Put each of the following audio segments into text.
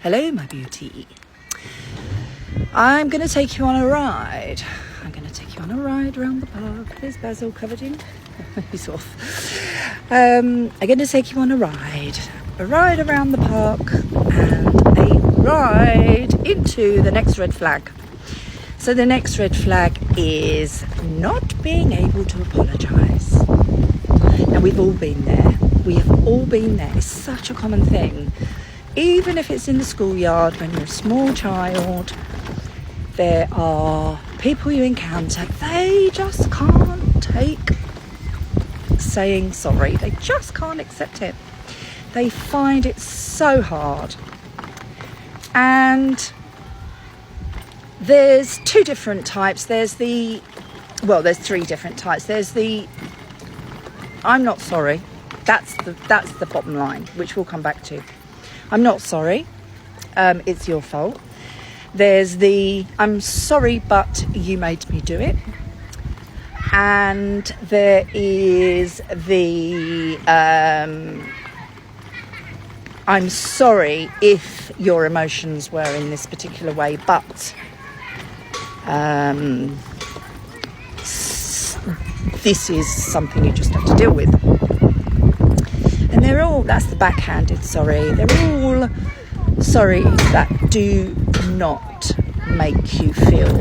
Hello, my beauty. I'm going to take you on a ride. I'm going to take you on a ride around the park. There's Basil covered in. He's off. I'm going to take you on a ride around the park and a ride into the next red flag. So the next red flag is not being able to apologise. Now, we've all been there. We have all been there. It's such a common thing. Even if it's in the schoolyard when you're a small child, there are people you encounter, they just can't take saying sorry. They just can't accept it. They find it so hard. And there's two different types. There's three different types. There's the I'm not sorry. That's the bottom line, which we'll come back to. I'm not sorry. It's your fault. There's the I'm sorry, but you made me do it. And there is the I'm sorry if your emotions were in this particular way, but this is something you just have to deal with. And that's the backhanded sorry. They're all sorry that do not make you feel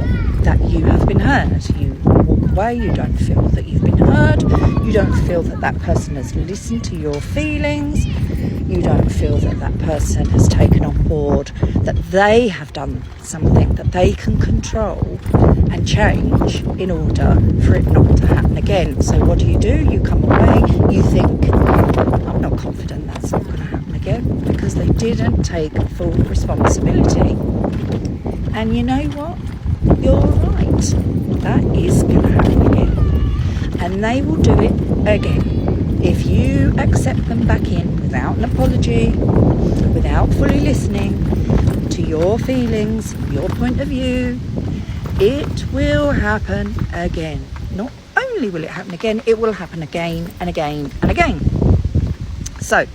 that you have been heard. You walk away, you don't feel that you've been heard. You don't feel that person has listened to your feelings. You don't feel that person has taken on board that they have done something that they can control and change in order for it not to happen again. So what do? You come away, you think, I'm not confident that's not going to happen again, because they didn't take full responsibility. And you know what? You're right. That is going to happen again. And they will do it again. If you accept them back in without an apology, without fully listening to your feelings, your point of view, it will happen again. Not only will it happen again, it will happen again and again and again. So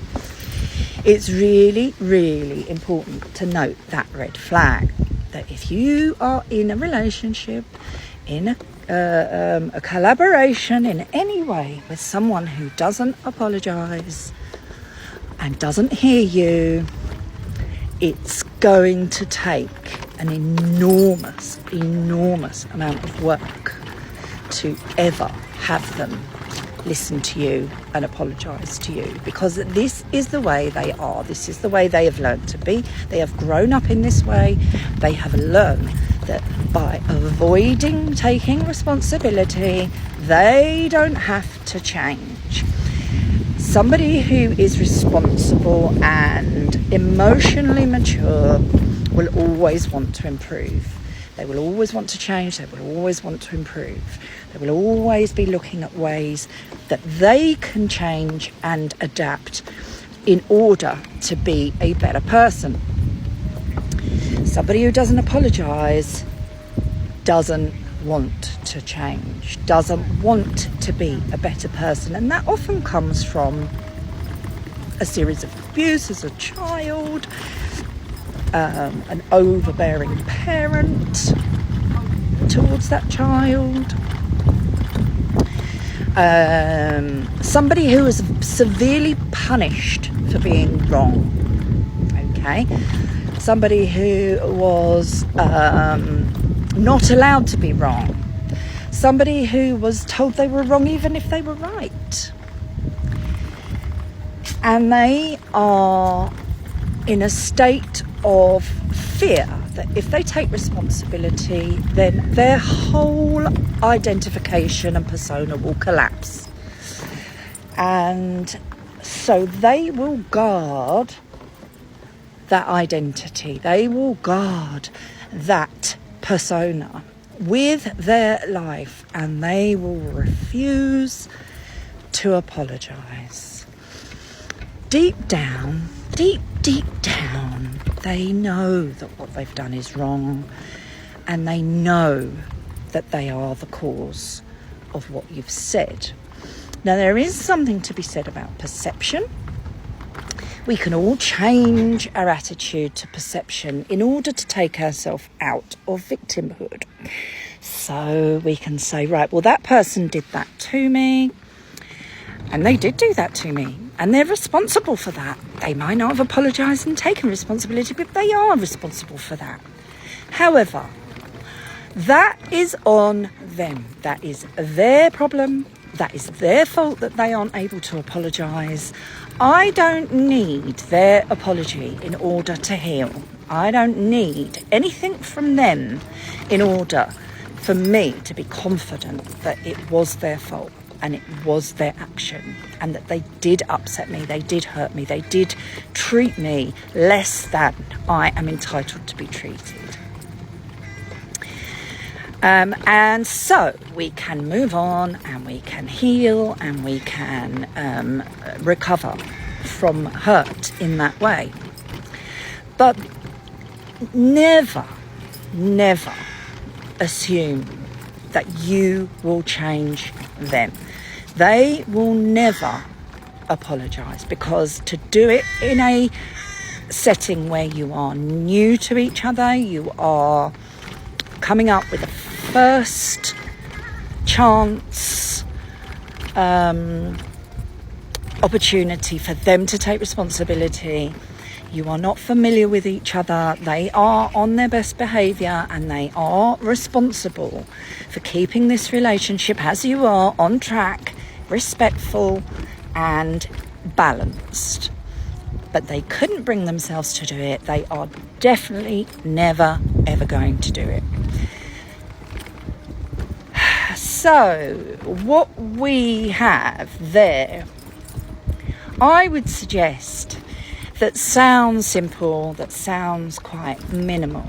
it's really, really important to note that red flag, that if you are in a relationship, in a collaboration in any way with someone who doesn't apologise and doesn't hear you, it's going to take an enormous amount of work to ever have them listen to you and apologise to you, because this is the way they are. This is the way they have learned to be. They have grown up in this way. They have learned that by avoiding taking responsibility, they don't have to change. Somebody who is responsible and emotionally mature will always want to improve. They will always want to change. They will always want to improve. They will always be looking at ways that they can change and adapt in order to be a better person. Somebody who doesn't apologise doesn't want to change, doesn't want to be a better person. And that often comes from a series of abuse as a child, an overbearing parent towards that child, somebody who was severely punished for being wrong, okay? Somebody who was not allowed to be wrong. Somebody who was told they were wrong even if they were right. And they are in a state of fear that if they take responsibility, then their whole identification and persona will collapse. And so they will guard that identity. They will guard that persona with their life, and they will refuse to apologise. Deep down, they know that what they've done is wrong, and they know that they are the cause of what you've said. Now, there is something to be said about perception, we can all change our attitude to perception in order to take ourselves out of victimhood. So we can say, right, well, that person did that to me, and they did do that to me, and they're responsible for that. They might not have apologised and taken responsibility, but they are responsible for that. However, that is on them. That is their problem. That is their fault that they aren't able to apologise. I don't need their apology in order to heal. I don't need anything from them in order for me to be confident that it was their fault and it was their action, and that they did upset me, they did hurt me, they did treat me less than I am entitled to be treated. And so we can move on, and we can heal, and we can recover from hurt in that way. But never assume that you will change them. They will never apologise, because to do it in a setting where you are new to each other, you are coming up with a first chance opportunity for them to take responsibility. You are not familiar with each other. They are on their best behaviour, and they are responsible for keeping this relationship, as you are, on track, respectful and balanced. But they couldn't bring themselves to do it. They are definitely never ever going to do it. So what we have there, I would suggest, that sounds simple, that sounds quite minimal,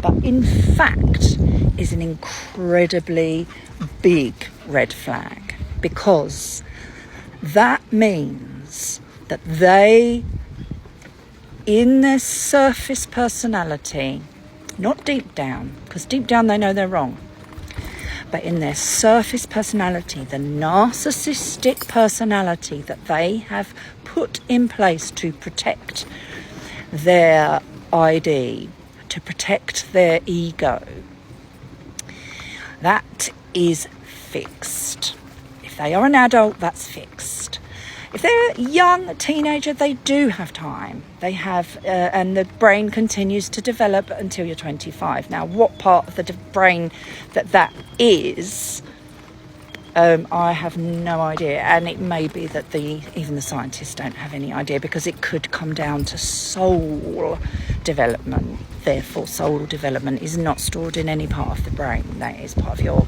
but in fact is an incredibly big red flag, because that means that they, in their surface personality, not deep down, because deep down they know they're wrong, but in their surface personality, the narcissistic personality that they have put in place to protect their ID, to protect their ego, that is fixed. If they are an adult, that's fixed. If they're a young teenager, they do have time. They have, and the brain continues to develop until you're 25. Now, what part of the brain that is, I have no idea. And it may be that even the scientists don't have any idea, because it could come down to soul development. Therefore, soul development is not stored in any part of the brain. That is part of your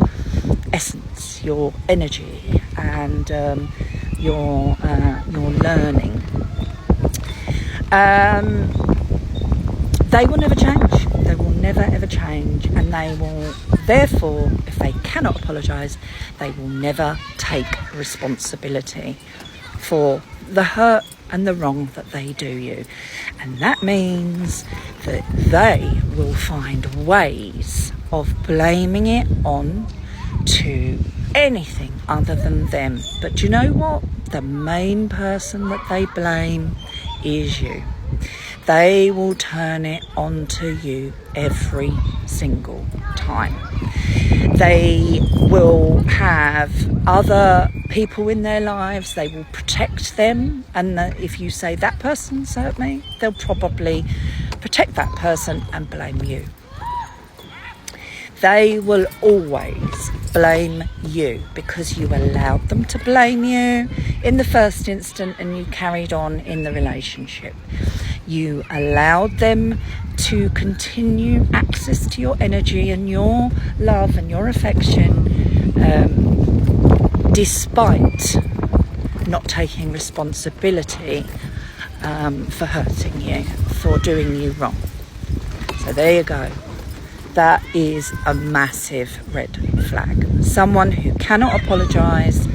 essence, your energy, and your learning. They will never change. They will never ever change, and they will, therefore, if they cannot apologise, they will never take responsibility for the hurt and the wrong that they do you. And that means that they will find ways of blaming it on to anything other than them. But do you know what? The main person that they blame is you. They will turn it onto you every single time. They will have other people in their lives. They will protect them. And if you say that person's hurt me, they'll probably protect that person and blame you. They will always blame you because you allowed them to blame you in the first instant, and you carried on in the relationship. You allowed them to continue access to your energy and your love and your affection, despite not taking responsibility for hurting you, for doing you wrong. So there you go. That is a massive red flag. Someone who cannot apologise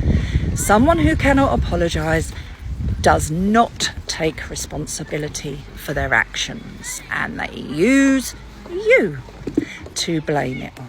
does not take responsibility for their actions, and they use you to blame it on.